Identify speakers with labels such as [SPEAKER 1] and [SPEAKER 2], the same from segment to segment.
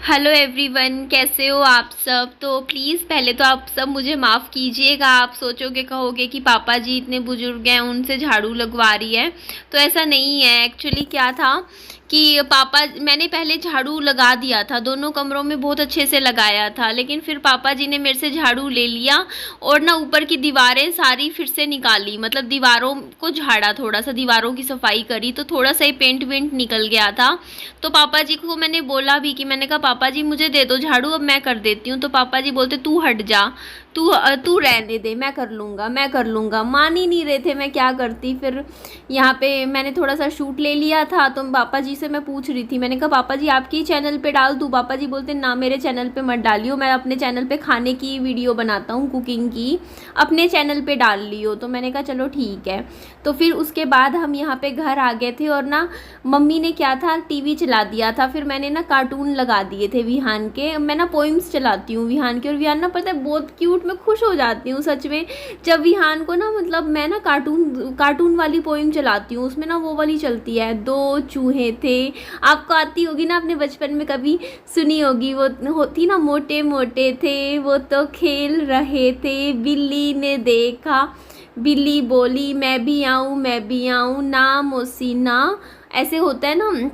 [SPEAKER 1] Hello everyone, कैसे हो आप सब। तो प्लीज़ पहले तो आप सब मुझे माफ़ कीजिएगा। आप सोचोगे, कहोगे कि पापा जी इतने बुजुर्ग हैं, उनसे झाड़ू लगवा रही है। तो ऐसा नहीं है। एक्चुअली क्या था कि मैंने पहले झाड़ू लगा दिया था, दोनों कमरों में बहुत अच्छे से लगाया था, लेकिन फिर पापा जी ने मेरे से झाड़ू ले लिया और ना ऊपर की दीवारें सारी फिर से निकाली। मतलब दीवारों को झाड़ा, थोड़ा सा दीवारों की सफाई करी, तो थोड़ा सा ही पेंट वेंट निकल गया था। तो पापा जी को मैंने बोला भी कि मैंने कहा पापा जी मुझे दे दो झाड़ू, अब मैं कर देती हूँ। तो पापा जी बोलते तू हट जा, तू रहने दे, मैं कर लूँगा, मैं कर लूँगा। मान ही नहीं रहे थे मैं क्या करती। फिर यहाँ पे मैंने थोड़ा सा शूट ले लिया था, तो पापा जी से मैं पूछ रही थी, मैंने कहा पापा जी आपकी चैनल पे डाल दूँ। पापा जी बोलते ना मेरे चैनल पे मत डालियो, मैं अपने चैनल पे खाने की वीडियो बनाता हूँ, कुकिंग की, अपने चैनल पे डाल लियो। तो मैंने कहा चलो ठीक है। तो फिर उसके बाद हम यहाँ पे घर आ गए थे और ना मम्मी ने क्या था, टीवी चला दिया था। फिर मैंने ना कार्टून लगा दिए थे विहान के। मैं ना पोइम्स चलाती हूँ विहान के, और विहान ना पता है बहुत क्यूट, मैं खुश हो जाती हूँ सच में जब विहान को ना, मतलब मैं ना कार्टून वाली पोइम चलाती हूँ। उसमें ना वो वाली चलती है, दो चूहे थे, आपको आती होगी ना, अपने बचपन में कभी सुनी होगी। वो होती ना, मोटे मोटे थे वो तो खेल रहे थे, बिल्ली ने देखा, बिल्ली बोली मैं भी आऊँ, मैं भी आऊँ, ना मोसीना, ऐसे होता है ना।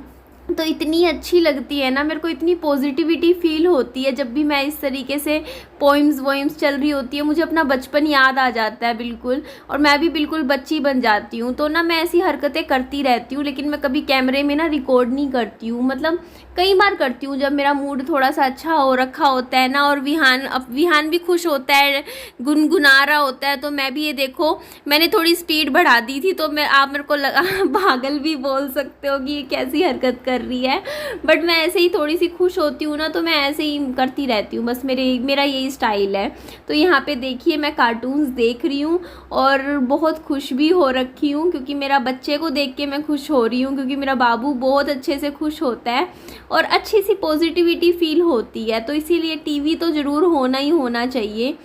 [SPEAKER 1] तो इतनी अच्छी लगती है ना मेरे को, इतनी पॉजिटिविटी फील होती है जब भी मैं इस तरीके से पोइम्स वोइम्स चल रही होती है। मुझे अपना बचपन याद आ जाता है बिल्कुल, और मैं भी बिल्कुल बच्ची बन जाती हूँ। तो ना मैं ऐसी हरकतें करती रहती हूँ, लेकिन मैं कभी कैमरे में ना रिकॉर्ड नहीं करती हूँ। मतलब कई बार करती हूँ जब मेरा मूड थोड़ा सा अच्छा हो रखा होता है ना, और विहान भी खुश होता है, गुनगुना रहा होता है। तो मैं भी, ये देखो मैंने थोड़ी स्पीड बढ़ा दी थी, तो आप मेरे को लगा पागल भी बोल सकते हो कि ये कैसी हरकत कर रही है। बट मैं ऐसे ही थोड़ी सी खुश होती हूँ ना, तो मैं ऐसे ही करती रहती हूँ, बस मेरा यही स्टाइल है। तो यहाँ पे देखिए मैं कार्टून्स देख रही हूँ और बहुत खुश भी हो रखी हूँ, क्योंकि मेरा बच्चे को देख के मैं खुश हो रही हूँ, क्योंकि मेरा बाबू बहुत अच्छे से खुश होता है और अच्छी सी पॉजिटिविटी फील होती है। तो इसीलिए टीवी तो ज़रूर होना ही होना चाहिए।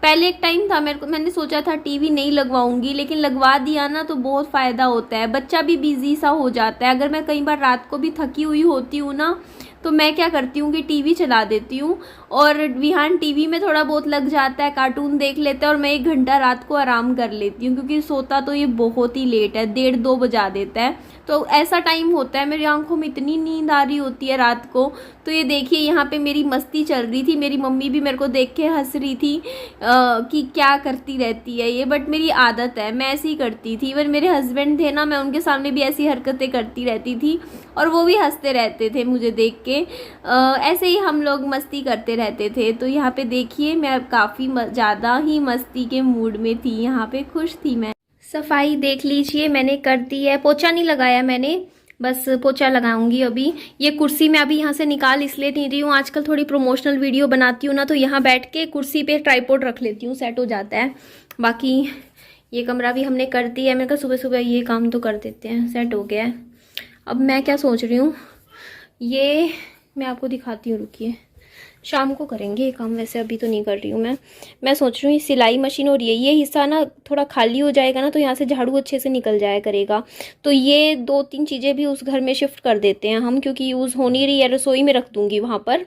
[SPEAKER 1] पहले एक टाइम था मैंने सोचा था टीवी नहीं लगवाऊंगी, लेकिन लगवा दिया ना तो बहुत फ़ायदा होता है, बच्चा भी बिजी सा हो जाता है। अगर मैं कई बार रात को भी थकी हुई होती हूँ ना, तो मैं क्या करती हूँ कि टीवी चला देती हूँ, और विहान टीवी में थोड़ा बहुत लग जाता है, कार्टून देख लेता है, और मैं 1 घंटा रात को आराम कर लेती हूँ, क्योंकि सोता तो ये बहुत ही लेट है, 1:30-2 बजा देता है। तो ऐसा टाइम होता है, मेरी आंखों में इतनी नींद आ रही होती है रात को। तो ये देखिए यहाँ पे मेरी मस्ती चल रही थी, मेरी मम्मी भी मेरे को देख के हंस रही थी कि क्या करती रहती है ये, बट मेरी आदत है, मैं ऐसे ही करती थी। इवन मेरे हस्बैंड थे ना, मैं उनके सामने भी ऐसी हरकतें करती रहती थी और वो भी हंसते रहते थे मुझे देख के। ऐसे ही हम लोग मस्ती करते रहते थे। तो यहाँ पे देखिए मैं काफ़ी ज़्यादा ही मस्ती के मूड में थी, यहाँ पे खुश थी मैं। सफाई देख लीजिए मैंने कर दी है, पोछा नहीं लगाया मैंने, बस पोछा लगाऊंगी अभी। ये कुर्सी मैं अभी यहाँ से निकाल इसलिए नहीं रही हूँ, आजकल थोड़ी प्रमोशनल वीडियो बनाती हूँ ना, तो यहाँ बैठ के कुर्सी पे ट्राइपॉड रख लेती हूँ, सेट हो जाता है। बाकी ये कमरा भी हमने कर दिया है, मैंने कहा सुबह सुबह ये काम तो कर देते हैं, सेट हो गया है। अब मैं क्या सोच रही हूँ, ये मैं आपको दिखाती हूँ, रुकिए, शाम को करेंगे ये काम, वैसे अभी तो नहीं कर रही हूँ मैं सोच रही हूँ सिलाई मशीन, और ये हिस्सा ना थोड़ा खाली हो जाएगा ना, तो यहाँ से झाड़ू अच्छे से निकल जाया करेगा। तो ये 2-3 चीज़ें भी उस घर में शिफ्ट कर देते हैं हम, क्योंकि यूज़ हो नहीं रही है, रसोई में रख दूँगी वहाँ पर,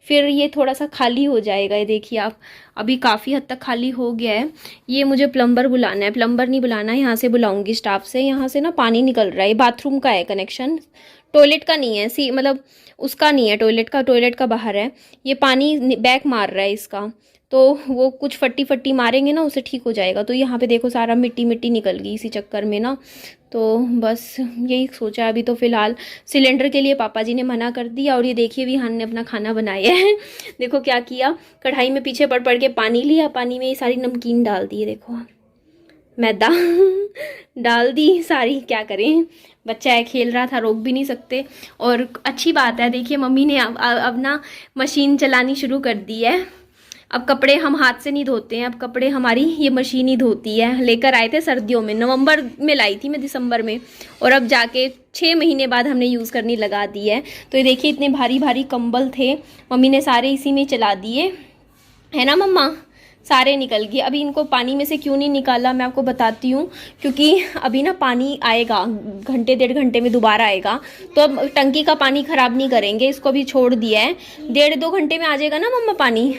[SPEAKER 1] फिर ये थोड़ा सा खाली हो जाएगा। ये देखिए आप, अभी काफ़ी हद तक खाली हो गया है। ये मुझे प्लम्बर बुलाना है, प्लम्बर नहीं बुलाना है, यहाँ से बुलाऊंगी स्टाफ से। यहाँ से ना पानी निकल रहा है, बाथरूम का है कनेक्शन, टॉयलेट का नहीं है, मतलब उसका नहीं है, टॉयलेट का बाहर है। ये पानी बैक मार रहा है इसका, तो वो कुछ फट्टी फट्टी मारेंगे ना, उसे ठीक हो जाएगा। तो यहाँ पे देखो सारा मिट्टी मिट्टी निकल गई इसी चक्कर में ना। तो बस यही सोचा अभी। तो फिलहाल सिलेंडर के लिए पापा जी ने मना कर दिया, और ये देखिए विहान ने अपना खाना बनाया है। देखो क्या किया, कढ़ाई में पीछे पड़ पड़ के पानी लिया, पानी में ये सारी नमकीन डाल दी है, देखो मैदा डाल दी सारी, क्या करें, बच्चा है खेल रहा था, रोक भी नहीं सकते। और अच्छी बात है, देखिए मम्मी ने अब ना मशीन चलानी शुरू कर दी है। अब कपड़े हम हाथ से नहीं धोते हैं, अब कपड़े हमारी ये मशीन ही धोती है। लेकर आए थे सर्दियों में, नवंबर में लाई थी मैं, दिसंबर में, और अब जाके 6 महीने बाद हमने यूज़ करनी लगा दी है। तो ये देखिए इतने भारी भारी कंबल थे, मम्मी ने सारे इसी में चला दिए, है ना मम्मा, सारे निकल गए। अभी इनको पानी में से क्यों नहीं निकाला मैं आपको बताती हूँ, क्योंकि अभी ना पानी आएगा, घंटे 1.5 घंटे में दोबारा आएगा, तो अब टंकी का पानी ख़राब नहीं करेंगे, इसको अभी छोड़ दिया है। 1.5-2 घंटे में आ जाएगा ना मम्मा पानी,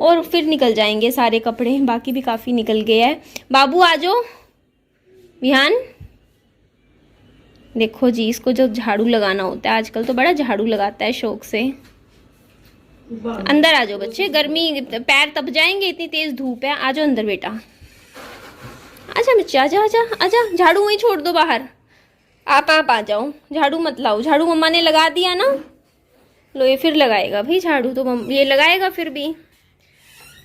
[SPEAKER 1] और फिर निकल जाएंगे सारे कपड़े। बाकी भी काफ़ी निकल गया है। बाबू आ जाओ, विहान देखो जी, इसको जो झाड़ू लगाना होता है, आजकल तो बड़ा झाड़ू लगाता है शौक से। अंदर आ जाओ बच्चे, गर्मी, पैर तप जाएंगे, इतनी तेज धूप है। आ जाओ अंदर बेटा, आजा बच्चे, आजा आजा आजा। झाड़ू वहीं छोड़ दो बाहर, आप आ जाओ, झाड़ू मत लाओ। झाड़ू मम्मा ने लगा दिया ना, लो ये फिर लगाएगा भाई झाड़ू, तो ये लगाएगा फिर भी,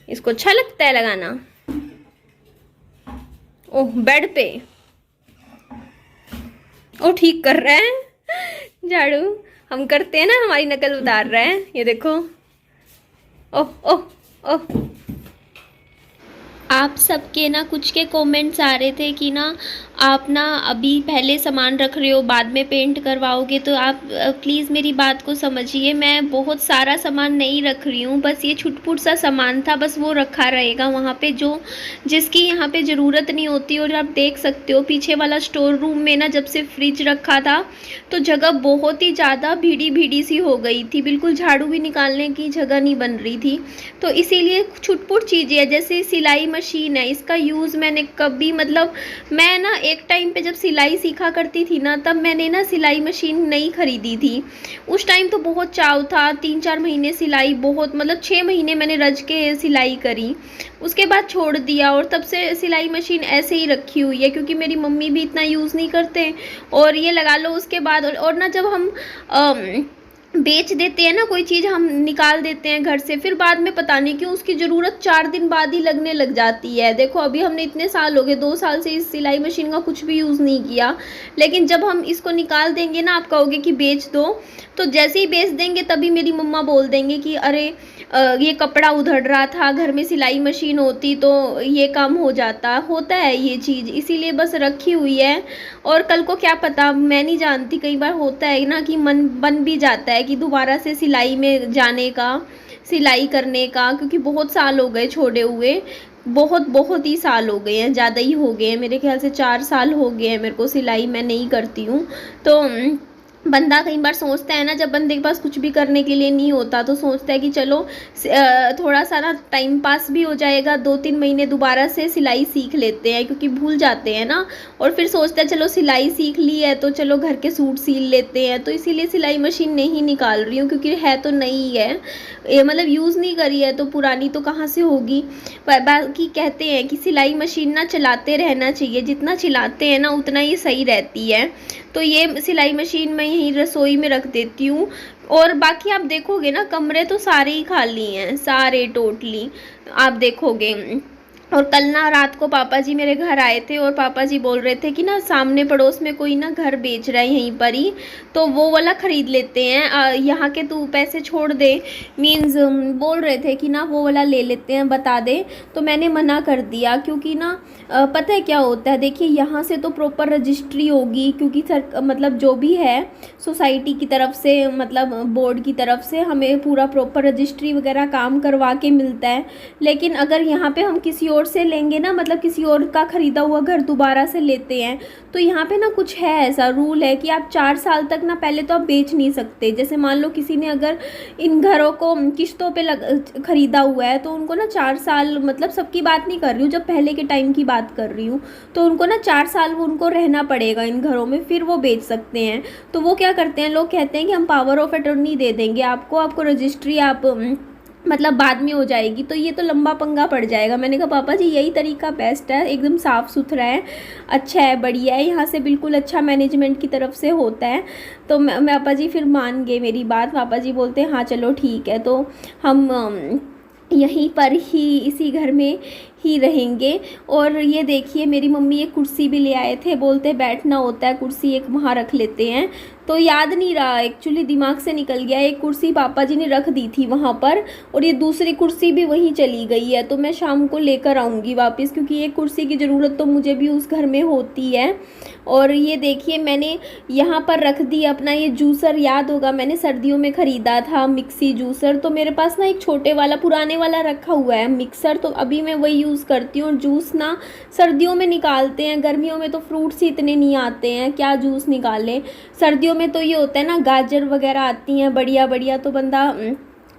[SPEAKER 1] इसको अच्छा लगता है लगाना। ओह बेड पे, ओ ठीक कर रहा है झाड़ू, हम करते हैं ना, हमारी नकल उतार रहा है, ये देखो। ओह ओह ओह, आप सबके ना कुछ के कमेंट्स आ रहे थे कि ना आप ना अभी पहले सामान रख रहे हो, बाद में पेंट करवाओगे, तो आप प्लीज़ मेरी बात को समझिए। मैं बहुत सारा सामान नहीं रख रही हूँ, बस ये छुटपुट सा सामान था, बस वो रखा रहेगा वहाँ पे, जो जिसकी यहाँ पे ज़रूरत नहीं होती। और आप देख सकते हो पीछे वाला स्टोर रूम में ना, जब से फ्रिज रखा था तो जगह बहुत ही ज़्यादा भीड़ी भीड़ी सी हो गई थी, बिल्कुल झाड़ू भी निकालने की जगह नहीं बन रही थी। तो इसीलिए छुटपुट चीज़ें है, जैसे सिलाई मशीन है, इसका यूज़ मैंने कभी, मतलब मैं ना एक टाइम पे जब सिलाई सीखा करती थी ना, तब मैंने ना सिलाई मशीन नहीं खरीदी थी। उस टाइम तो बहुत चाव था, 3-4 महीने सिलाई, बहुत मतलब 6 महीने मैंने रज के सिलाई करी, उसके बाद छोड़ दिया। और तब से सिलाई मशीन ऐसे ही रखी हुई है, क्योंकि मेरी मम्मी भी इतना यूज़ नहीं करते, और ये लगा लो उसके बाद। और ना जब हम बेच देते हैं ना कोई चीज़, हम निकाल देते हैं घर से, फिर बाद में पता नहीं क्यों उसकी ज़रूरत 4 दिन बाद ही लगने लग जाती है। देखो अभी हमने इतने साल हो गए, 2 साल से इस सिलाई मशीन का कुछ भी यूज़ नहीं किया, लेकिन जब हम इसको निकाल देंगे ना, आप कहोगे कि बेच दो, तो जैसे ही बेच देंगे तभी मेरी मम्मा बोल देंगे कि अरे ये कपड़ा उधड़ रहा था, घर में सिलाई मशीन होती तो ये काम हो जाता। होता है ये चीज़, इसीलिए बस रखी हुई है। और कल को क्या पता, मैं नहीं जानती, कई बार होता है ना कि मन बन भी जाता है कि दोबारा से सिलाई में जाने का, सिलाई करने का, क्योंकि बहुत साल हो गए छोड़े हुए, बहुत ही साल हो गए हैं, ज़्यादा ही हो गए हैं, मेरे ख्याल से 4 साल हो गए हैं मेरे को सिलाई मैं नहीं करती हूँ। तो बंदा कई बार सोचता है ना, जब बंदे के पास कुछ भी करने के लिए नहीं होता, तो सोचता है कि चलो थोड़ा सा ना टाइम पास भी हो जाएगा, 2-3 महीने दोबारा से सिलाई सीख लेते हैं, क्योंकि भूल जाते हैं ना। और फिर सोचता है चलो सिलाई सीख ली है तो चलो घर के सूट सील लेते हैं। तो इसीलिए सिलाई मशीन नहीं निकाल रही हूँ, क्योंकि है तो नई है, मतलब यूज़ नहीं करी है, तो पुरानी तो कहाँ से होगी। बाकी कहते हैं कि सिलाई मशीन ना चलाते रहना चाहिए, जितना चलाते हैं ना उतना ही सही रहती है। तो ये सिलाई मशीन मैं यहीं रसोई में रख देती हूँ। और बाकी आप देखोगे ना, कमरे तो सारे ही खाली हैं, सारे टोटली आप देखोगे। और कल ना रात को पापा जी मेरे घर आए थे, और पापा जी बोल रहे थे कि ना सामने पड़ोस में कोई ना घर बेच रहा है यहीं पर ही, तो वो वाला ख़रीद लेते हैं, यहाँ के तू पैसे छोड़ दे, मीन्स बोल रहे थे कि ना वो वाला ले लेते हैं, बता दे। तो मैंने मना कर दिया, क्योंकि ना पता है क्या होता है, देखिए यहाँ से तो प्रॉपर रजिस्ट्री होगी, क्योंकि मतलब जो भी है सोसाइटी की तरफ से, मतलब बोर्ड की तरफ से हमें पूरा प्रॉपर रजिस्ट्री वगैरह काम करवा के मिलता है। लेकिन अगर यहाँ पे हम किसी और से लेंगे ना, मतलब किसी और का ख़रीदा हुआ घर दोबारा से लेते हैं, तो यहाँ पे ना कुछ है, ऐसा रूल है कि आप 4 साल तक ना, पहले तो आप बेच नहीं सकते। जैसे मान लो किसी ने अगर इन घरों को किस्तों पे ख़रीदा हुआ है, तो उनको ना 4 साल, मतलब सबकी बात नहीं कर रही हूँ, जब पहले के टाइम की बात कर रही हूँ, तो उनको ना 4 साल उनको रहना पड़ेगा इन घरों में, फिर वो बेच सकते हैं। तो वो क्या करते हैं, लोग कहते हैं कि हम पावर ऑफ अटॉर्नी दे देंगे आपको रजिस्ट्री आप मतलब बाद में हो जाएगी, तो ये तो लंबा पंगा पड़ जाएगा। मैंने कहा पापा जी यही तरीका बेस्ट है, एकदम साफ़ सुथरा है, अच्छा है, बढ़िया है, यहाँ से बिल्कुल अच्छा मैनेजमेंट की तरफ से होता है। तो पापा जी फिर मान गए मेरी बात, पापा जी बोलते हैं हाँ चलो ठीक है, तो हम यहीं पर ही इसी घर में ही रहेंगे। और ये देखिए मेरी मम्मी एक कुर्सी भी ले आए थे, बोलते बैठना होता है, कुर्सी एक वहाँ रख लेते हैं। तो याद नहीं रहा एक्चुअली, दिमाग से निकल गया। एक कुर्सी पापा जी ने रख दी थी वहाँ पर और ये दूसरी कुर्सी भी वहीं चली गई है, तो मैं शाम को लेकर आऊँगी वापस, क्योंकि ये कुर्सी की ज़रूरत तो मुझे भी उस घर में होती है। और ये देखिए मैंने यहाँ पर रख दी अपना ये जूसर, याद होगा मैंने सर्दियों में ख़रीदा था मिक्सी जूसर, तो मेरे पास ना एक छोटे वाला पुराने वाला रखा हुआ है मिक्सर, तो अभी मैं वही यूज़ करती हूँ। जूस ना सर्दियों में निकालते हैं, गर्मियों में तो फ्रूट्स ही इतने नहीं आते हैं, क्या जूस निकालें। सर्दियों में तो ये होता है ना, गाजर वगैरह आती हैं बढ़िया बढ़िया, तो बंदा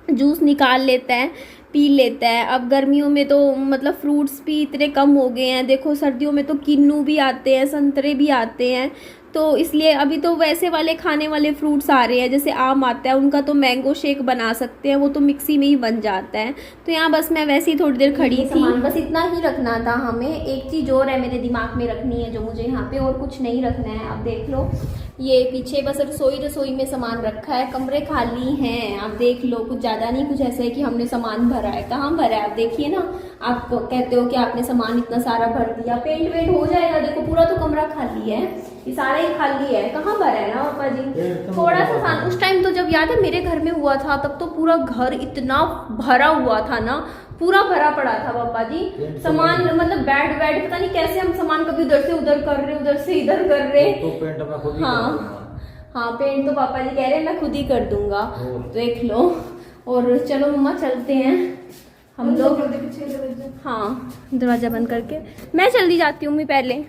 [SPEAKER 1] जूस निकाल लेता है, पी लेता है। अब गर्मियों में तो मतलब फ्रूट्स भी इतने कम हो गए हैं, देखो सर्दियों में तो किन्नू भी आते हैं, संतरे भी आते हैं, तो इसलिए अभी तो वैसे वाले खाने वाले फ्रूट्स आ रहे हैं, जैसे आम आता है उनका तो मैंगो शेक बना सकते हैं, वो तो मिक्सी में ही बन जाता है। तो यहाँ बस मैं वैसे ही थोड़ी देर खड़ी थी, बस इतना ही रखना था हमें। एक चीज़ और है मेरे दिमाग में रखनी है जो मुझे यहाँ पे, और कुछ नहीं रखना है। आप देख लो ये पीछे बस रसोई में सामान रखा है, कमरे खाली हैं, आप देख लो। कुछ ज़्यादा नहीं, कुछ ऐसा है कि हमने सामान भरा है, कहाँ भरा है आप देखिए ना। आप कहते हो कि आपने सामान इतना सारा भर दिया, पेंट वेंट हो जाएगा, देखो पूरा तो कमरा खाली है, ये सारा ही खाली है, कहाँ भरा है ना पापा जी। थोड़ा सा सामान उस टाइम तो जब याद है मेरे घर में हुआ था, तब तो पूरा घर इतना भरा हुआ था ना, पूरा भरा पड़ा था पापा जी सामान, मतलब बेड पता नहीं कैसे हम सामान कभी उधर से उधर कर रहे, उधर से इधर कर रहे।
[SPEAKER 2] तो पेंट मैं खुद ही
[SPEAKER 1] हाँ पेंट तो पापा जी कह रहे हैं मैं खुद ही कर दूंगा, देख लो। और चलो मम्मा चलते हैं हम लोग। हाँ दरवाजा बंद करके मैं जल्दी जाती हूँ, मैं पहले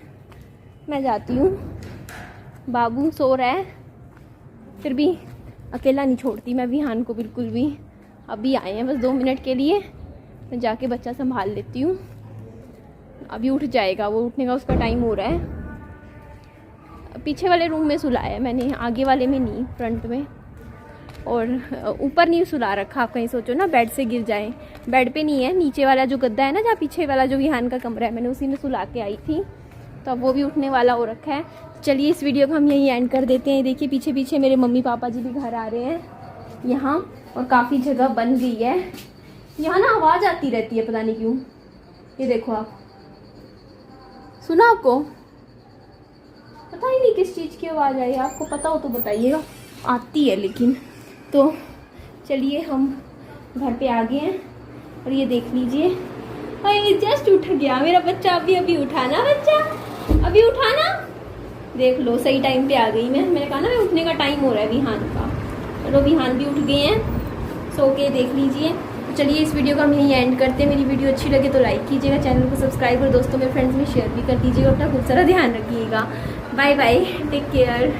[SPEAKER 1] मैं जाती हूँ, बाबू सो रहा है, फिर भी अकेला नहीं छोड़ती मैं विहान को बिल्कुल भी। अभी आए हैं बस 2 मिनट के लिए, मैं जाके बच्चा संभाल लेती हूँ, अभी उठ जाएगा वो, उठने का उसका टाइम हो रहा है। पीछे वाले रूम में सुलाया है मैंने, आगे वाले में नहीं, फ्रंट में। और ऊपर नहीं सुला रखा, आप कहीं सोचो ना बेड से गिर जाए, बेड पे नहीं है, नीचे वाला जो गद्दा है ना, जहाँ पीछे वाला जो विहान का कमरा है, मैंने उसी में सुला के आई थी, तो अब वो भी उठने वाला हो रखा है। चलिए इस वीडियो को हम यहीं एंड कर देते हैं। देखिए पीछे पीछे मेरे मम्मी पापा जी भी घर आ रहे हैं यहाँ, और काफ़ी जगह बन गई है यहाँ ना, आवाज़ आती रहती है पता नहीं क्यों। ये देखो आप, सुना आपको? पता ही नहीं किस चीज़ की आवाज़ आई, आपको पता हो तो बताइएगा, आती है लेकिन। तो चलिए हम घर पे आ गए हैं, और ये देख लीजिए, ये जस्ट उठ गया मेरा बच्चा, अभी उठा ना बच्चा, अभी उठा ना, देख लो सही टाइम पे आ गई मैंने कहा ना मैं उठने का टाइम हो रहा है विहान का, और विहान भी उठ गए हैं सो के, देख लीजिए। तो चलिए इस वीडियो को हम यहीं एंड करते हैं। मेरी वीडियो अच्छी लगे तो लाइक कीजिएगा, चैनल को सब्सक्राइब और दोस्तों में फ्रेंड्स में शेयर भी कर दीजिएगा। अपना खूब सारा ध्यान रखिएगा। Bye bye, take care.